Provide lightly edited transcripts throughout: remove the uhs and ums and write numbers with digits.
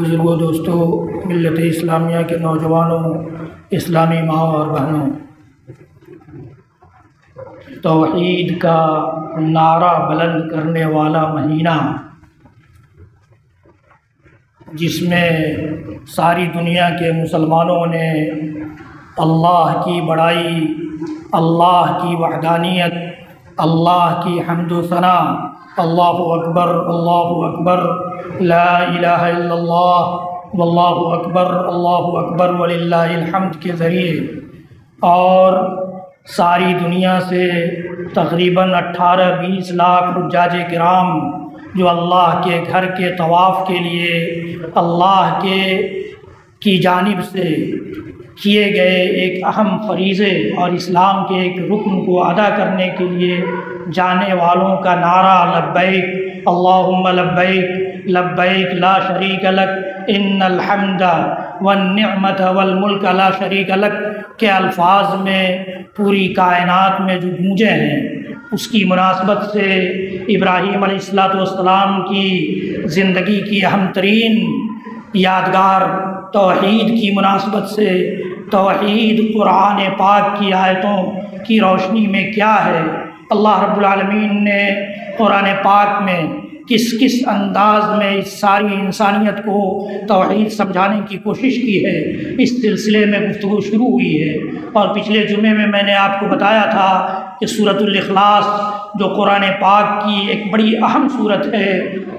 بزرگوں، دوستوں، ملت اسلامیہ کے نوجوانوں، اسلامی ماں اور بہنوں، توحید کا نعرہ بلند کرنے والا مہینہ جس میں ساری دنیا کے مسلمانوں نے اللہ کی بڑائی، اللہ کی وحدانیت، اللہ کی حمد و ثنا، اللہ اکبر لا الہ الا اللہ واللہ اکبر وللہ الحمد کے ذریعے اور ساری دنیا سے تقریباً 18-20 لاکھ حجاج کرام جو اللہ کے گھر کے طواف کے لیے اللہ کی جانب سے کیے گئے ایک اہم فریضے اور اسلام کے ایک رکن کو ادا کرنے کے لیے جانے والوں کا نعرہ لبیک اللہم لبیک لبیک لا شریک لک ان الحمد والنعمت والملک لا شریک لک کے الفاظ میں پوری کائنات میں جو گونجے ہیں، اس کی مناسبت سے ابراہیم علیہ السلام کی زندگی کی اہم ترین یادگار توحید کی مناسبت سے توحید قرآن پاک کی آیتوں کی روشنی میں کیا ہے، اللہ رب العالمین نے قرآن پاک میں کس انداز میں اس ساری انسانیت کو توحید سمجھانے کی کوشش کی ہے، اس سلسلے میں گفتگو شروع ہوئی ہے۔ اور پچھلے جمعے میں نے آپ کو بتایا تھا کہ سورۃ الاخلاص جو قرآن پاک کی ایک بڑی اہم سورت ہے،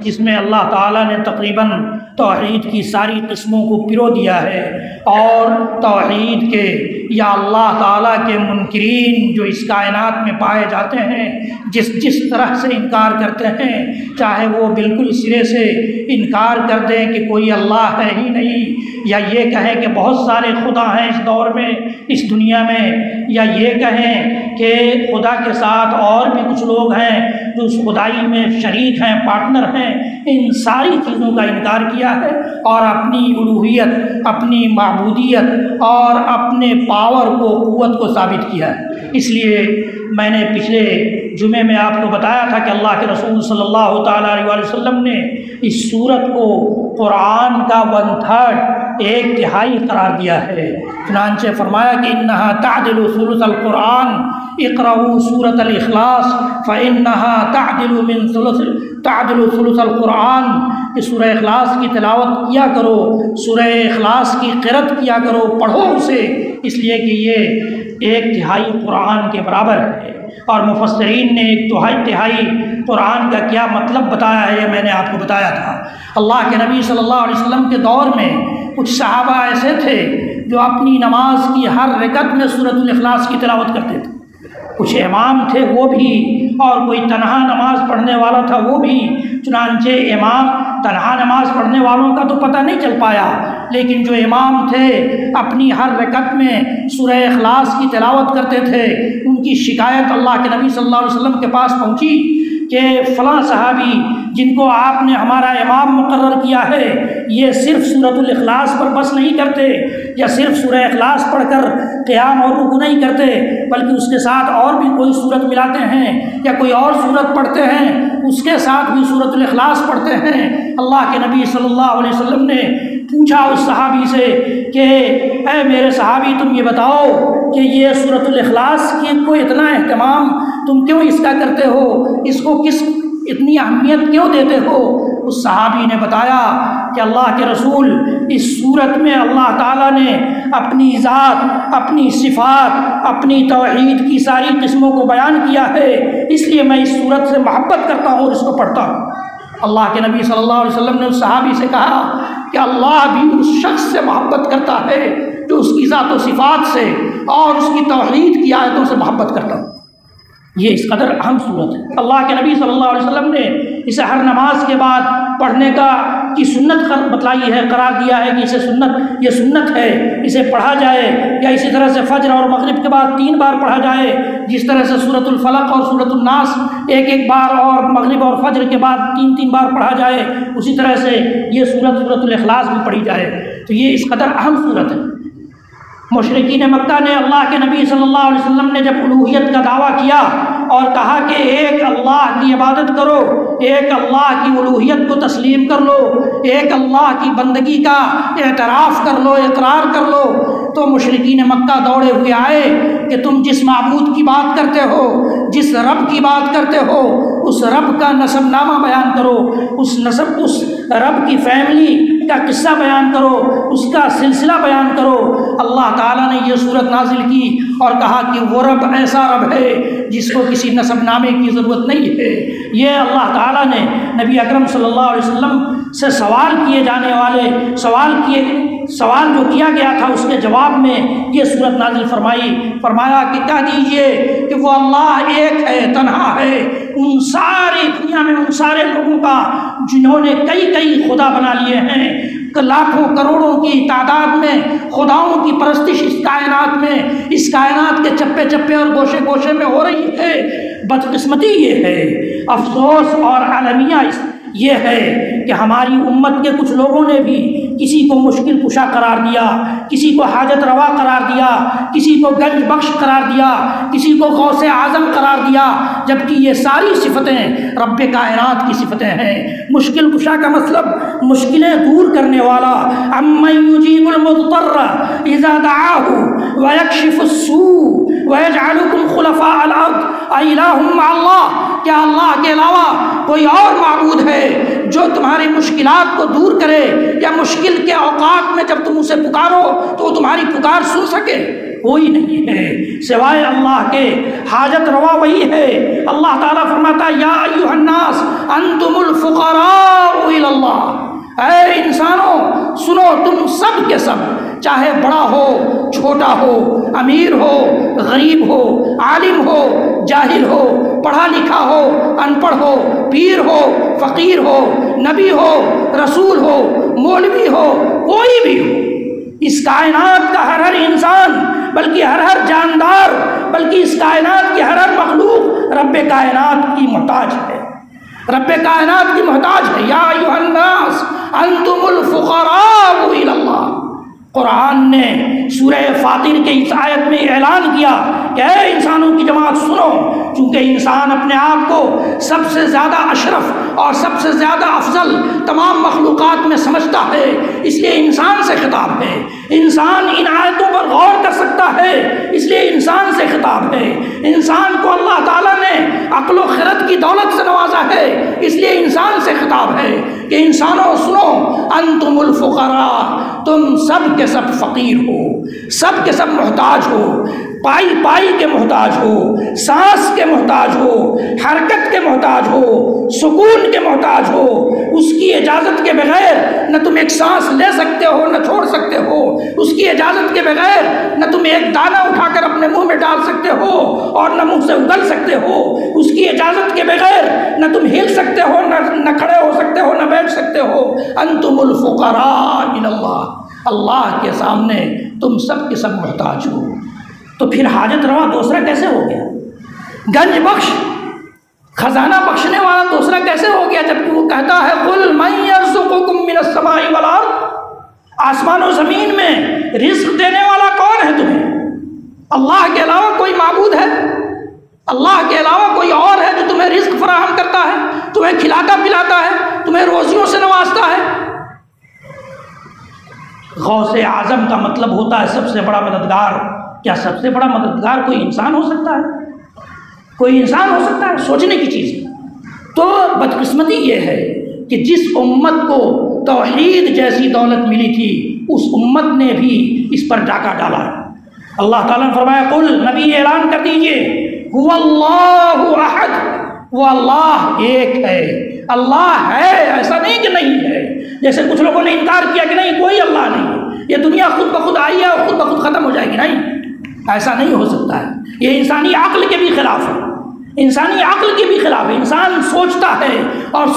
جس میں اللہ تعالیٰ نے تقریباً توحید کی ساری قسموں کو پرو دیا ہے، اور توحید کے یا اللہ تعالیٰ کے منکرین جو اس کائنات میں پائے جاتے ہیں، جس طرح سے انکار کرتے ہیں، چاہے وہ بالکل سرے سے انکار کر دیں کہ کوئی اللہ ہے ہی نہیں، یا یہ کہیں کہ بہت سارے خدا ہیں اس دور میں، اس دنیا میں، یا یہ کہیں کہ خدا کے ساتھ اور بھی کچھ لوگ ہیں جو اس خدائی میں شریک ہیں، پارٹنر ہیں، ان ساری چیزوں کا انکار کیا ہے اور اپنی الوہیت، اپنی معبودیت اور اپنے پاور کو، قوت کو ثابت کیا ہے۔ اس لیے میں نے پچھلے جمعے میں آپ کو بتایا تھا کہ اللہ کے رسول صلی اللہ تعالیٰ علیہ وسلم نے اس سورت کو قرآن کا 1/3 ایک تہائی قرار دیا ہے، چنانچہ فرمایا کہ انہا تعدل ثلث القرآن اقرؤوا سورۃ الاخلاص فانہا تعدل ثلث القرآن، کہ سورہ اخلاص کی تلاوت کیا کرو، سورہ اخلاص کی قرأت کیا کرو، پڑھو اسے، اس لیے کہ یہ ایک تہائی قرآن کے برابر ہے۔ اور مفسرین نے ایک تہائی قرآن کا کیا مطلب بتایا ہے، یہ میں نے آپ کو بتایا تھا۔ اللہ کے نبی صلی اللہ علیہ وسلم کے دور میں کچھ صحابہ ایسے تھے جو اپنی نماز کی ہر رکعت میں سورۃ الاخلاص کی تلاوت کرتے تھے، کچھ امام تھے وہ بھی، اور کوئی تنہا نماز پڑھنے والا تھا وہ بھی، چنانچہ امام تنہا نماز پڑھنے والوں کا تو پتہ نہیں چل پایا، لیکن جو امام تھے اپنی ہر رکعت میں سورہ اخلاص کی تلاوت کرتے تھے۔ ان کی شکایت اللہ کے نبی صلی اللہ علیہ وسلم کے پاس پہنچی کہ فلاں صحابی جن کو آپ نے ہمارا امام مقرر کیا ہے، یہ صرف سورۃ الاخلاص پر بس نہیں کرتے، یا صرف سورہ اخلاص پڑھ کر قیام اور رکوع نہیں کرتے، بلکہ اس کے ساتھ اور بھی کوئی سورت ملاتے ہیں، یا کوئی اور سورت پڑھتے ہیں، اس کے ساتھ بھی سورۃ الاخلاص پڑھتے ہیں۔ اللہ کے نبی صلی اللہ علیہ وسلم نے پوچھا اس صحابی سے کہ اے میرے صحابی، تم یہ بتاؤ کہ یہ سورۃ الاخلاص کی کو اتنا اہتمام تم کیوں اس کا کرتے ہو، اس کو اتنی اہمیت کیوں دیتے ہو؟ اس صحابی نے بتایا کہ اللہ کے رسول، اس صورت میں اللہ تعالیٰ نے اپنی ذات، اپنی صفات، اپنی توحید کی ساری قسموں کو بیان کیا ہے، اس لیے میں اس صورت سے محبت کرتا ہوں اور اس کو پڑھتا ہوں۔ اللہ کے نبی صلی اللہ علیہ وسلم نے اس صحابی سے کہا کہ اللہ بھی اس شخص سے محبت کرتا ہے جو اس کی ذات و صفات سے اور اس کی توحید کی آیتوں سے محبت کرتا ہے۔ یہ اس قدر اہم صورت ہے۔ اللہ کے نبی صلی اللہ علیہ وسلم نے اسے ہر نماز کے بعد پڑھنے کی سنت بتلائی ہے، قرار دیا ہے کہ یہ سنت ہے، اسے پڑھا جائے، یا اسی طرح سے فجر اور مغرب کے بعد 3 بار پڑھا جائے، جس طرح سے سورۃ الفلق اور سورۃ الناس ایک بار اور مغرب اور فجر کے بعد 3 بار پڑھا جائے، اسی طرح سے یہ سورۃ الاخلاص بھی پڑھی جائے۔ تو یہ اس قدر اہم صورت ہے۔ مشرکین مکہ نے اللہ کے نبی صلی اللہ علیہ وسلم نے جب الوہیت کا دعویٰ کیا اور کہا کہ ایک اللہ کی عبادت کرو، ایک اللہ کی الوہیت کو تسلیم کر لو، ایک اللہ کی بندگی کا اعتراف کر لو، اقرار کر لو، تو مشرکین مکہ دوڑے ہوئے آئے کہ تم جس معبود کی بات کرتے ہو، جس رب کی بات کرتے ہو، اس رب کا نسب نامہ بیان کرو، اس رب کی فیملی کا قصہ بیان کرو، اس کا سلسلہ بیان کرو۔ اللہ تعالیٰ نے یہ صورت نازل کی اور کہا کہ وہ رب ایسا رب ہے جس کو کسی نسب نامے کی ضرورت نہیں ہے۔ یہ اللہ تعالیٰ نے نبی اکرم صلی اللہ علیہ وسلم سے سوال کیے جانے والے سوال جو کیا گیا تھا اس کے جواب میں یہ صورت نازل فرمایا کہ کہہ دیجئے کہ وہ اللہ ایک ہے، تنہا ہے، ان ساری دنیا میں ان سارے لوگوں کا جنہوں نے کئی خدا بنا لیے ہیں، لاکھوں کروڑوں کی تعداد میں خداؤں کی پرستش اس کائنات کے چپے چپے اور گوشے گوشے میں ہو رہی ہے۔ بدقسمتی یہ ہے، افسوس اور المیہ یہ ہے کہ ہماری امت کے کچھ لوگوں نے بھی کسی کو مشکل کشا قرار دیا، کسی کو حاجت روا قرار دیا، کسی کو گنج بخش قرار دیا، کسی کو غوث اعظم قرار دیا، جبکہ یہ ساری صفتیں رب کائنات کی صفتیں ہیں۔ مشکل کشا کا مطلب مشکلیں دور کرنے والا، امن یجیب المضطر اذا دعاہ ویکشف السوء ویجعلکم خلفاء الارض االہ مع اللہ، کیا اللہ کے علاوہ کوئی اور معبود ہے جو تمہاری مشکلات کو دور کرے، یا مشکل کے اوقات میں جب تم اسے پکارو تو وہ تمہاری پکار سن سکے؟ کوئی نہیں ہے سوائے اللہ کے، حاجت روا وہی ہے۔ اللہ تعالیٰ فرماتا ہے یا ایھا الناس انتم الفقراء الی اللہ، اے انسانوں سنو تم سب کے سب، چاہے بڑا ہو چھوٹا ہو، امیر ہو غریب ہو، عالم ہو جاہل ہو، پڑھا لکھا ہو ان پڑھ ہو، پیر ہو فقیر ہو، نبی ہو رسول ہو مولوی ہو، کوئی بھی ہو، اس کائنات کا ہر انسان، بلکہ ہر جاندار، بلکہ اس کائنات کی ہر مخلوق رب کائنات کی محتاج ہے، رب کائنات کی محتاج ہے۔ یا ایھا الناس انتم الفقراء الی اللہ۔ قرآن نے سورہ فاطر کے اس آیت میں اعلان کیا کہ اے انسانوں کی جماعت سنو، چونکہ انسان اپنے آپ کو سب سے زیادہ اشرف اور سب سے زیادہ افضل تمام مخلوقات میں سمجھتا ہے، اس لیے انسان سے خطاب ہے۔ انسان ان آیتوں پر غور کر سکتا ہے، اس لیے انسان سے خطاب ہے۔ انسان کو اللہ تعالیٰ نے عقل و خرد کی دولت سے نوازا ہے، اس لیے انسان سے خطاب ہے کہ انسانوں سنو، انتم الفقراء، تم سب کے سب فقیر ہو، سب کے سب محتاج ہو، پائی کے محتاج ہو، سانس کے محتاج ہو، حرکت کے محتاج ہو، سکون کے محتاج ہو۔ اس کی اجازت کے بغیر نہ تم ایک سانس لے سکتے ہو نہ چھوڑ سکتے ہو، اس کی اجازت کے بغیر نہ تم ایک دانہ اٹھا کر اپنے منہ میں ڈال سکتے ہو اور نہ منہ سے اگل سکتے ہو، اس کی اجازت کے بغیر نہ تم ہل سکتے ہو نہ کھڑے ہو سکتے ہو نہ بیٹھ سکتے ہو۔ انتم الفقراء الی اللہ، اللہ کے سامنے تم سب کے سب محتاج ہو۔ تو پھر حاجت روا دوسرا کیسے ہو گیا؟ گنج بخش خزانہ بخشنے والا دوسرا کیسے ہو گیا، جبکہ وہ کہتا ہے قل من یرزقکم من السماء والارض، آسمان و زمین میں رزق دینے والا کون ہے تمہیں؟ اللہ کے علاوہ کوئی معبود ہے؟ اللہ کے علاوہ کوئی اور ہے جو تمہیں رزق فراہم کرتا ہے، تمہیں کھلاتا پلاتا ہے، تمہیں روزیوں سے نوازتا ہے؟ غوث اعظم کا مطلب ہوتا ہے سب سے بڑا مددگار۔ کیا سب سے بڑا مددگار کوئی انسان ہو سکتا ہے؟ کوئی انسان ہو سکتا ہے؟ سوچنے کی چیز ہے۔ تو بدقسمتی یہ ہے کہ جس امت کو توحید جیسی دولت ملی تھی اس امت نے بھی اس پر ڈاکہ ڈالا ہے۔ اللہ تعالیٰ نے فرمایا قل، نبی اعلان کر دیجئے، هو اللہ احد، وہ اللہ ایک ہے، اللہ ہے، ایسا نہیں کہ نہیں ہے۔ جیسے کچھ لوگوں نے انکار کیا کہ نہیں کوئی اللہ نہیں، یہ دنیا خود بخود آئی ہے اور خود بخود ختم ہو جائے گی، نہیں، ایسا نہیں ہو سکتا ہے۔ یہ انسانی عقل کے بھی خلاف ہے، انسانی عقل کے بھی خلاف ہے۔ انسان سوچتا ہے اور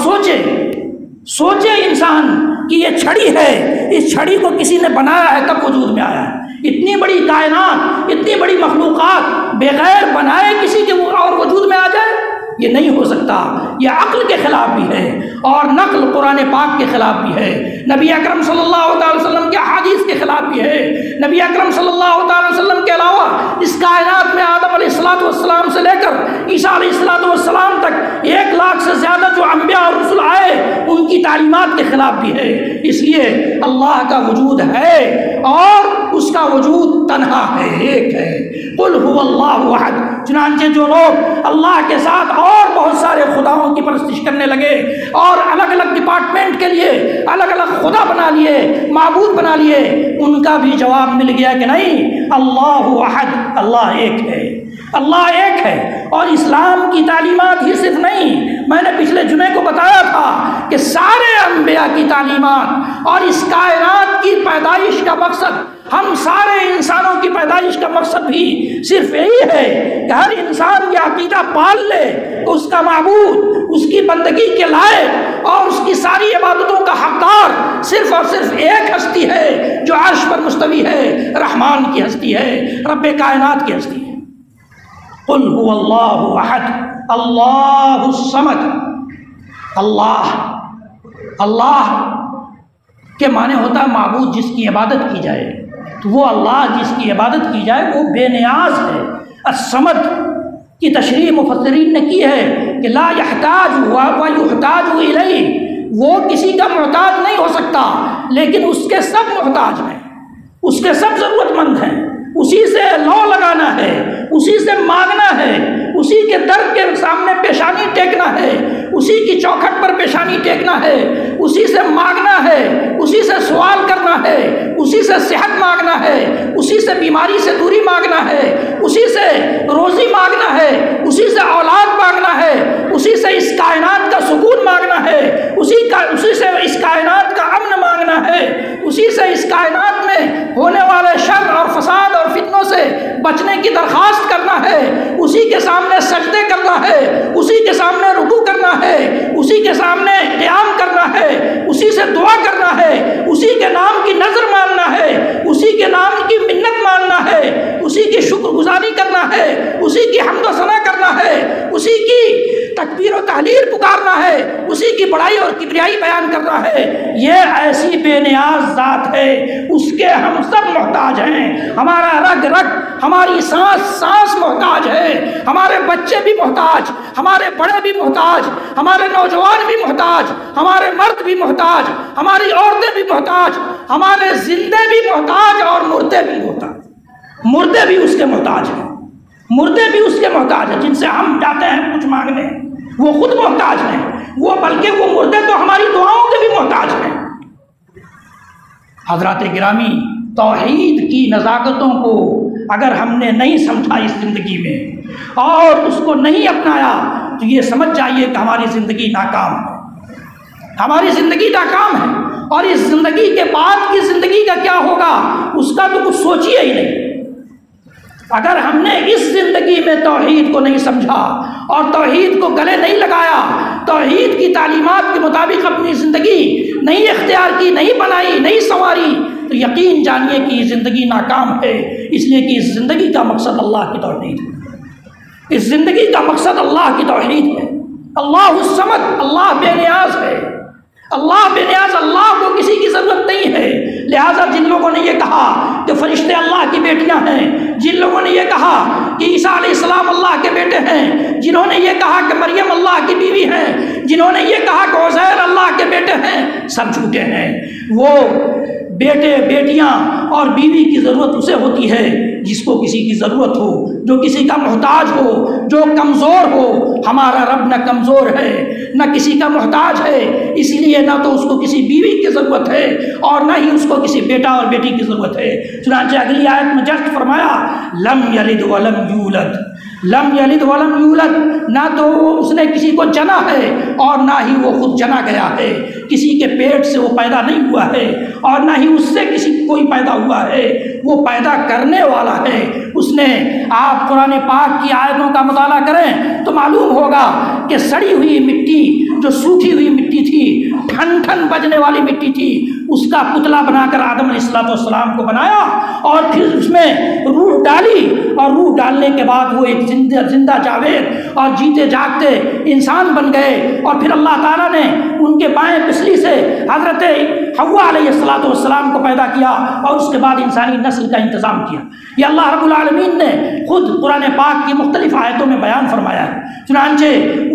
سوچے انسان کہ یہ چھڑی ہے، اس چھڑی کو کسی نے بنایا ہے تب وجود میں آیا ہے۔ اتنی بڑی کائنات، اتنی بڑی مخلوقات بغیر بنائے کسی کے اور وجود میں آ جائے، یہ نہیں ہو سکتا، یہ عقل کے خلاف بھی ہے اور نقل قرآن پاک کے خلاف بھی ہے، نبی اکرم صلی اللہ علیہ وسلم کے احادیث کے خلاف بھی ہے۔ نبی اکرم صلی اللہ علیہ وسلم کے علاوہ اس کائنات میں آدم علیہ السلام سے لے کر عیسیٰ علیہ السلام تک 1 لاکھ سے زیادہ جو انبیاء اور رسل آئے ان کی تعلیمات کے خلاف بھی ہے۔ اس لیے اللہ کا وجود ہے اور اس کا وجود تنہا ہے، ایک ہے۔ قل هو اللہ احد۔ چنانچہ جو لوگ اللہ کے ساتھ اور بہت سارے خداؤں کی پرستش کرنے لگے اور الگ الگ ڈپارٹمنٹ کے لیے الگ الگ خدا بنا لیے، معبود بنا لیے، ان کا بھی جواب مل گیا کہ نہیں، اللہ احد، اللہ ایک ہے، اللہ ایک ہے۔ اور اسلام کی تعلیمات ہی صرف نہیں، میں نے پچھلے جمعے کو بتایا تھا کہ سارے انبیاء کی تعلیمات اور اس کائنات کی پیدائش کا مقصد، ہم سارے انسانوں کی پیدائش کا مقصد بھی صرف یہی ہے کہ ہر انسان یہ عقیدہ پال لے کہ اس کا معبود اس کی بندگی کے لائق اور اس کی ساری عبادتوں کا حقدار صرف اور صرف ایک ہستی ہے جو عرش پر مستوی ہے، رحمان کی ہستی ہے، رب کائنات کی ہستی ہے۔ قل هو اللہ احد اللہ الصمد۔ اللہ کے معنی ہوتا ہے معبود جس کی عبادت کی جائے، تو وہ اللہ جس کی عبادت کی جائے وہ بے نیاز ہے۔ الصمد کی تشریح مفسرین نے کی ہے کہ لا یحتاج و یحتاج الیہ، وہ کسی کا محتاج نہیں ہو سکتا لیکن اس کے سب محتاج ہیں، اس کے سب ضرورت مند ہیں، اسی سے لو لگانا ہے، اسی سے مانگنا ہے، اسی کے در کے سامنے پیشانی ٹیکنا ہے، اسی کی چوکھٹ پر پیشانی ٹیکنا ہے، اسی سے مانگنا ہے، اسی سے سوال کرنا ہے، اسی سے صحت مانگنا ہے، اسی سے بیماری سے دوری مانگنا ہے، اسی سے روزی مانگنا ہے، اسی سے اولاد مانگنا ہے، اسی سے اس کائنات کا سکون مانگنا ہے، اسی سے اس کائنات کا امن مانگنا ہے، اسی سے اس کائنات میں ہونے والے شر اور فساد اور فتنوں سے بچنے کی درخواست کرنا ہے، اسی کے سامنے سجدے کرنا ہے، اسی کے سامنے رکوع کرنا ہے، اسی کے سامنے قیام کرنا ہے، اسی سے دعا کرنا ہے، اسی کے نام کی نظر ماننا ہے، اسی کے نام کی منت ماننا ہے، اسی کی شکر گزاری کرنا ہے، اسی کی حمد و ثنا کرنا ہے، اسی کی تکبیر و تحلیل پکارنا ہے، اسی کی بڑائی اور کبریائی بیان کرنا ہے۔ یہ ایسی بے نیاز ذات ہے، اس کے ہم سب محتاج ہیں، ہمارا رگ رگ، ہماری سانس سانس محتاج ہے، ہمارے بچے بھی محتاج، ہمارے بڑے بھی محتاج، ہمارے نوجوان بھی محتاج، ہمارے مرد بھی محتاج، ہماری عورتیں بھی محتاج، ہمارے زندے بھی محتاج اور مردے بھی محتاج۔ مردے بھی اس کے محتاج ہیں، مردے بھی اس کے محتاج ہیں، جن سے ہم جاتے ہیں کچھ مانگنے، وہ خود محتاج ہیں، وہ بلکہ وہ مردے تو ہماری دعاؤں کے بھی محتاج ہیں۔ حضرات گرامی، توحید کی نزاکتوں کو اگر ہم نے نہیں سمجھا اس زندگی میں اور اس کو نہیں اپنایا تو یہ سمجھ جائیے کہ ہماری زندگی ناکام ہے، ہماری زندگی ناکام ہے، اور اس زندگی کے بعد کی زندگی کا کیا ہوگا اس کا تو کچھ سوچیے ہی نہیں۔ اگر ہم نے اس زندگی میں توحید کو نہیں سمجھا اور توحید کو گلے نہیں لگایا، توحید کی تعلیمات کے مطابق اپنی زندگی نہیں اختیار کی، نہیں بنائی، نہیں سنواری، تو یقین جانیے کہ یہ زندگی ناکام ہے، اس لیے کہ اس زندگی کا مقصد اللہ کی توحید ہے، اس زندگی کا مقصد اللہ کی توحید ہے۔ اللہ الصمد، اللہ بے نیاز ہے، اللہ بے نیاز، اللہ کو کسی کی ضرورت نہیں ہے۔ لہٰذا جن لوگوں نے یہ کہا کہ فرشتے اللہ کی بیٹیاں ہیں، جن لوگوں نے یہ کہا کہ عیسیٰ علیہ السلام اللہ کے بیٹے ہیں، جنہوں نے یہ کہا کہ مریم اللہ کی بیوی ہیں، جنہوں نے یہ کہا کہ عزیر اللہ کے بیٹے ہیں، سب جھوٹے ہیں۔ وہ بیٹے بیٹیاں اور بیوی کی ضرورت اسے ہوتی ہے جس کو کسی کی ضرورت ہو، جو کسی کا محتاج ہو، جو کمزور ہو۔ ہمارا رب نہ کمزور ہے نہ کسی کا محتاج ہے، اس لیے نہ تو اس کو کسی بیوی کی ضرورت ہے اور نہ ہی اس کو کسی بیٹا اور بیٹی کی ضرورت ہے۔ چنانچہ اگلی آیت میں جسٹ فرمایا لم یلد ولم یولد، لم یلد ولم یولد، نہ تو اس نے کسی کو جنا ہے اور نہ ہی وہ خود جنا گیا ہے، کسی کے پیٹ سے وہ پیدا نہیں ہوا ہے اور نہ ہی اس سے کسی کوئی پیدا ہوا ہے، وہ پیدا کرنے والا ہے۔ اس نے، آپ قرآن پاک کی آیتوں کا مطالعہ کریں تو معلوم ہوگا کہ سڑی ہوئی مٹی، جو سوکھی ہوئی مٹی تھی، ٹھن ٹھن بجنے والی مٹی تھی، اس کا پتلا بنا کر آدم علیہ السلام کو بنایا اور پھر اس میں روح ڈالی، اور روح ڈالنے کے بعد وہ ایک زندہ جاوید اور جیتے جاگتے انسان بن گئے، اور پھر اللہ تعالیٰ نے ان کے بائیں پسلی سے حضرت حوا علیہ السلام کو پیدا کیا اور اس کے بعد انسانی نسل کا انتظام کیا۔ یہ اللہ رب العالمین نے خود قرآن پاک کی مختلف آیتوں میں بیان فرمایا ہے۔ چنانچہ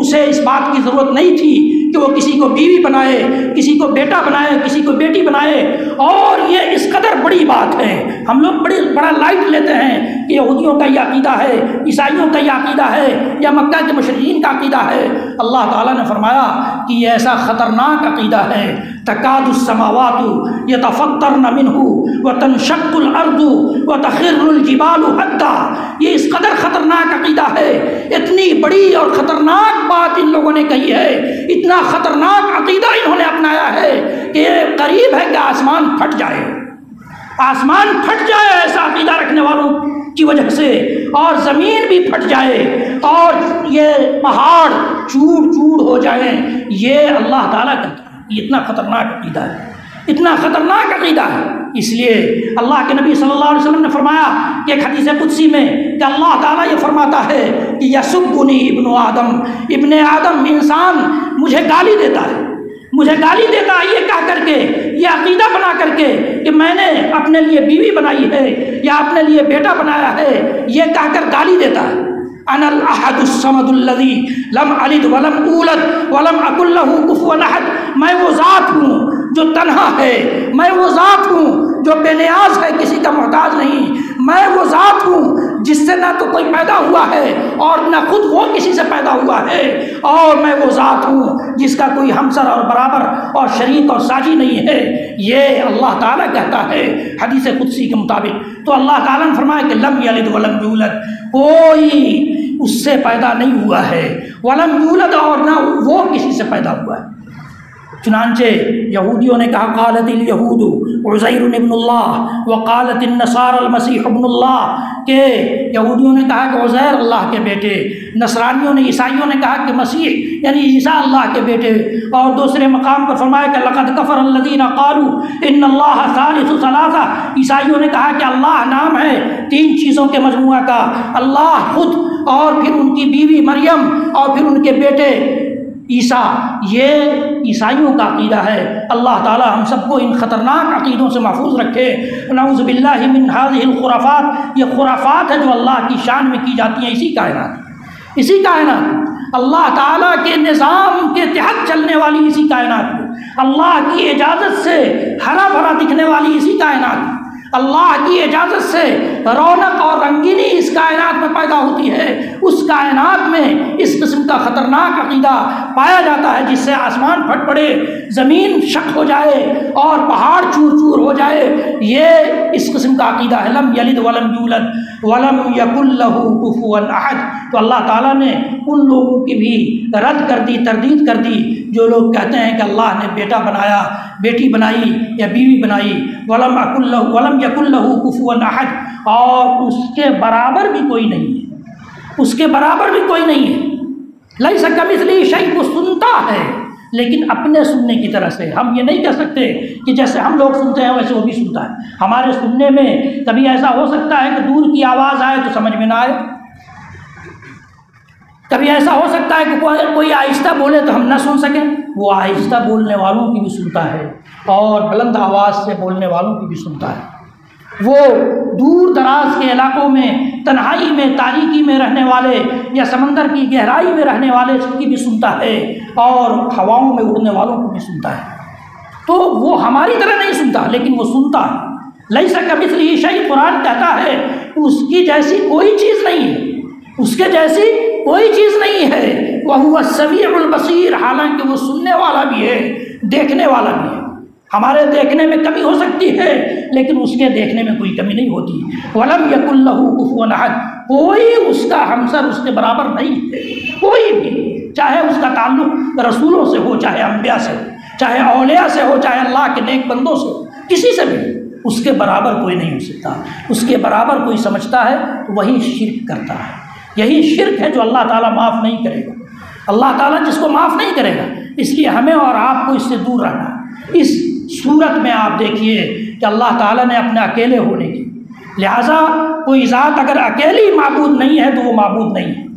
اسے اس بات کی ضرورت نہیں تھی کہ وہ کسی کو بیوی بنائے، کسی کو بیٹا بنائے، کسی کو بیٹی بنائے، اور یہ اس قدر بڑی بات ہے۔ ہم لوگ بڑا لائٹ لیتے ہیں کہ یہودیوں کا یہ عقیدہ ہے، عیسائیوں کا یہ عقیدہ ہے، یا مکہ کے مشرکین کا عقیدہ ہے۔ اللہ تعالیٰ نے فرمایا کہ یہ ایسا خطرناک عقیدہ ہے، تکاد السماوات یتفطرن منہ وتنشق الارض وتخر الجبال حدا۔ یہ اس قدر خطرناک عقیدہ ہے، اتنی بڑی اور خطرناک بات ان لوگوں نے کہی ہے، اتنا خطرناک عقیدہ انہوں نے اپنایا ہے کہ یہ قریب ہے کہ آسمان پھٹ جائے، آسمان پھٹ جائے ایسا عقیدہ رکھنے والوں کی وجہ سے، اور زمین بھی پھٹ جائے اور یہ پہاڑ چور چور ہو جائیں۔ یہ اللہ تعالیٰ کہتا ہے یہ اتنا خطرناک عقیدہ ہے، اتنا خطرناک عقیدہ ہے۔ اس لیے اللہ کے نبی صلی اللہ علیہ وسلم نے فرمایا کہ ایک حدیث قدسی میں کہ اللہ تعالیٰ یہ فرماتا ہے کہ یسبنی ابن آدم، ابن آدم انسان مجھے گالی دیتا ہے، مجھے گالی دیتا ہے یہ کہہ کر کے، یہ عقیدہ بنا کر کے کہ میں نے اپنے لیے بیوی بنائی ہے یا اپنے لیے بیٹا بنایا ہے، یہ کہہ کر گالی دیتا ہے۔ انا الاحد الصمد الذی لم الد ولم اولد ولم اکن لہ کفوا احد۔ میں وہ ذات ہوں جو تنہا ہے، میں وہ ذات ہوں جو بے نیاز ہے، کسی کا محتاج نہیں، میں وہ ذات ہوں جس سے نہ تو کوئی پیدا ہوا ہے اور نہ خود وہ کسی سے پیدا ہوا ہے، اور میں وہ ذات ہوں جس کا کوئی ہمسر اور برابر اور شریک اور ساجی نہیں ہے۔ یہ اللہ تعالیٰ کہتا ہے حدیث قدسی کے مطابق۔ تو اللہ تعالیٰ نے فرمایا کہ لم یلد ولم یولد، کوئی اس سے پیدا نہیں ہوا ہے، ولم یولد، اور نہ وہ کسی سے پیدا ہوا ہے۔ چنانچہ یہودیوں نے کہا قالت الیہود عزیر ابن اللہ وقالت النصارى المسیح ابن اللہ، کہ یہودیوں نے کہا کہ عزیر اللہ کے بیٹے، نصرانیوں نے عیسائیوں نے کہا کہ مسیح یعنی عیسیٰ اللہ کے بیٹے، اور دوسرے مقام پر فرمایا کہ لقد کفر الذین قالوا ان اللہ ثالث ثلاثہ، عیسائیوں نے کہا کہ اللہ نام ہے تین چیزوں کے مجموعہ کا، اللہ خود اور پھر ان کی بیوی مریم اور پھر ان کے بیٹے عیسیٰ۔ یہ عیسائیوں کا عقیدہ ہے۔ اللہ تعالی ہم سب کو ان خطرناک عقیدوں سے محفوظ رکھے۔ نعوذ باللہ من هذه الخرافات، یہ خرافات ہے جو اللہ کی شان میں کی جاتی ہیں اسی کائنات، اللہ تعالیٰ کے نظام کے تحت چلنے والی اسی کائنات، اللہ کی اجازت سے ہرا بھرا دکھنے والی اسی کائنات، اللہ کی اجازت سے رونق اور رنگینی اس کائنات میں پیدا ہوتی ہے، اس کائنات میں اس قسم کا خطرناک عقیدہ پایا جاتا ہے جس سے آسمان پھٹ پڑے، زمین شق ہو جائے اور پہاڑ چور چور ہو جائے۔ یہ اس قسم کا عقیدہ ہے، لم یلد ولم یولد ولم یکن لہ کفوا احد۔ تو اللہ تعالیٰ نے ان لوگوں کی بھی رد کر دی، تردید کر دی جو لوگ کہتے ہیں کہ اللہ نے بیٹا بنایا، بیٹی بنائی یا بیوی بنائی، ولم یکن لہ کفوا احد، اور اس کے برابر بھی کوئی نہیں ہے، اس کے برابر بھی کوئی نہیں ہے۔ لیس کمثلہ شیء، وہ سنتا ہے لیکن اپنے سننے کی طرح سے۔ ہم یہ نہیں کہہ سکتے کہ جیسے ہم لوگ سنتے ہیں ویسے وہ بھی سنتا ہے۔ ہمارے سننے میں کبھی ایسا ہو سکتا ہے کہ دور کی آواز آئے تو سمجھ میں نہ آئے، کبھی ایسا ہو سکتا ہے کہ کوئی آہستہ بولے تو ہم نہ سن سکیں، وہ آہستہ بولنے والوں کی بھی سنتا ہے اور بلند آواز سے بولنے والوں کی بھی سنتا ہے۔ وہ دور دراز کے علاقوں میں، تنہائی میں، تاریکی میں رہنے والے یا سمندر کی گہرائی میں رہنے والے سب کی بھی سنتا ہے، اور ہواؤں میں اڑنے والوں کو بھی سنتا ہے۔ تو وہ ہماری طرح نہیں سنتا لیکن وہ سنتا ہے۔ لیس کمثلہ شیء، قرآن کہتا ہے اس کی جیسی کوئی چیز نہیں ہے، اس کے جیسی کوئی چیز نہیں ہے۔ وَهُوَ السَّمِيعُ الْبَصِيرُ، حالانکہ وہ سننے والا بھی ہے، دیکھنے والا بھی ہے۔ ہمارے دیکھنے میں کمی ہو سکتی ہے لیکن اس کے دیکھنے میں کوئی کمی نہیں ہوتی۔ وَلَمْ يَكُنْ لَهُ كُفُوًا أَحَدٌ، کوئی اس کا ہمسر اس کے برابر نہیں ہے، کوئی بھی، چاہے اس کا تعلق رسولوں سے ہو، چاہے انبیاء سے ہو، چاہے اولیاء سے ہو، چاہے اللہ کے نیک بندوں سے ہو، کسی سے بھی اس کے برابر کوئی نہیں ہو سکتا۔ اس کے برابر کوئی سمجھتا ہے تو وہی شرک کرتا ہے۔ یہی شرک ہے جو اللہ تعالیٰ معاف نہیں کرے گا۔ اللہ تعالیٰ جس کو معاف نہیں کرے گا، اس لیے ہمیں اور آپ کو اس سے دور رہنا ہے۔ اس صورت میں آپ دیکھیے کہ اللہ تعالیٰ نے اپنے اکیلے ہونے کی، لہٰذا کوئی ذات اگر اکیلی معبود نہیں ہے تو وہ معبود نہیں ہے۔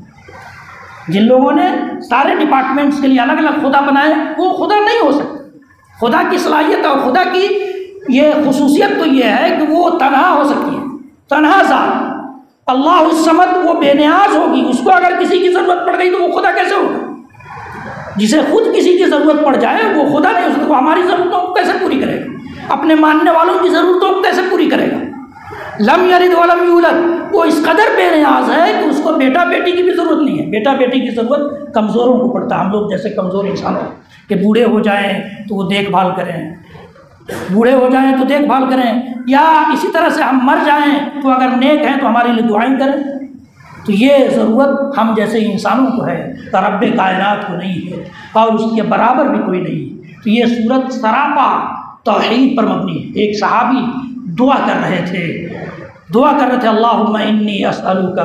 جن لوگوں نے سارے ڈپارٹمنٹس کے لیے الگ الگ خدا بنائے وہ خدا نہیں ہو سکتے۔ خدا کی صلاحیت اور خدا کی یہ خصوصیت تو یہ ہے کہ وہ تنہا ہو سکتی ہے، تنہا ذات۔ اللہ الصمد، وہ بے نیاز ہوگی، اس کو اگر کسی کی ضرورت پڑ گئی تو وہ خدا کیسے ہوگا؟ جسے خود کسی کی ضرورت پڑ جائے وہ خدا نہیں، اس کو ہماری ضرورتوں کو کیسے پوری کرے گا؟ اپنے ماننے والوں کی ضرورتوں کو کیسے پوری کرے گا؟ لم یلد ولم یولد، وہ اس قدر بے نیاز ہے کہ اس کو بیٹا بیٹی کی بھی ضرورت نہیں ہے۔ بیٹا بیٹی کی ضرورت کمزوروں کو پڑتا ہے، ہم لوگ جیسے کمزور انسانوں کہ بوڑھے ہو جائیں تو وہ دیکھ بھال کریں، بوڑھے ہو جائیں تو دیکھ بھال کریں، یا اسی طرح سے ہم مر جائیں تو اگر نیک ہیں تو ہمارے لیے دعائیں کریں۔ تو یہ ضرورت ہم جیسے انسانوں کو ہے، تو رب کائنات کو نہیں ہے، اور اس کے برابر بھی کوئی نہیں ہے۔ تو یہ صورت سراپا توحید پر مبنی ہے۔ ایک صحابی دعا کر رہے تھے اللہم انی اسألک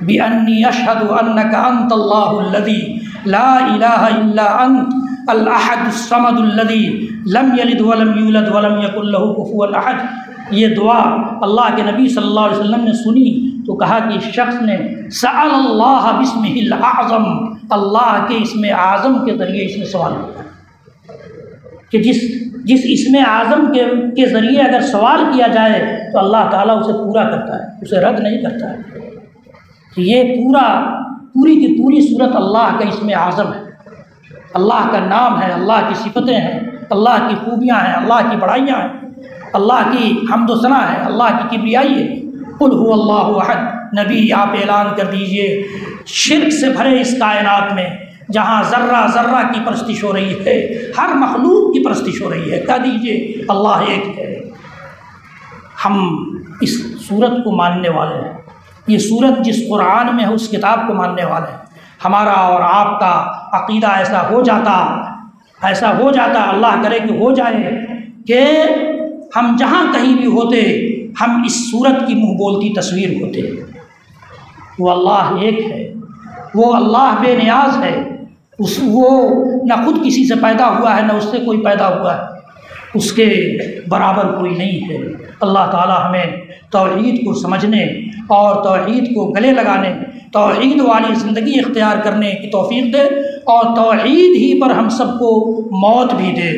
بانی اشہد انک انت اللہ الذی لا الہ الا انت الاحد الصمد الذی لم یلد ولم یولد ولم یکن لہ کفوا احد۔ یہ دعا اللہ کے نبی صلی اللہ علیہ وسلم نے سنی تو کہا کہ اس شخص نے سأل اللہ باسمہ الاعظم، اللہ کے اسم اعظم کے ذریعے اس نے سوال کیا کہ جس اسم اعظم کے ذریعے اگر سوال کیا جائے تو اللہ تعالیٰ اسے پورا کرتا ہے، اسے رد نہیں کرتا ہے۔ تو یہ پوری کی پوری صورت اللہ کا اسم اعظم ہے، اللہ کا نام ہے، اللہ کی صفتیں ہیں، اللہ کی خوبیاں ہیں، اللہ کی بڑائیاں ہیں، اللہ کی حمد و ثنا ہے، اللہ کی کبریائی ہے۔ قل هو اللہ احد، نبی آپ اعلان کر دیجئے شرک سے بھرے اس کائنات میں جہاں ذرہ ذرہ کی پرستش ہو رہی ہے، ہر مخلوق کی پرستش ہو رہی ہے، کہہ دیجئے اللہ ایک ہے۔ ہم اس صورت کو ماننے والے ہیں، یہ صورت جس قرآن میں ہے اس کتاب کو ماننے والے ہیں۔ ہمارا اور آپ کا عقیدہ ایسا ہو جاتا اللہ کرے کہ ہو جائے کہ ہم جہاں کہیں بھی ہوتے ہم اس صورت کی منہ بولتی تصویر ہوتے۔ وہ اللہ ایک ہے، وہ اللہ بے نیاز ہے، وہ نہ خود کسی سے پیدا ہوا ہے نہ اس سے کوئی پیدا ہوا ہے، اس کے برابر کوئی نہیں ہے۔ اللہ تعالی ہمیں توحید کو سمجھنے اور توحید کو گلے لگانے، توحید والی زندگی اختیار کرنے کی توفیق دے، اور توحید ہی پر ہم سب کو موت بھی دے۔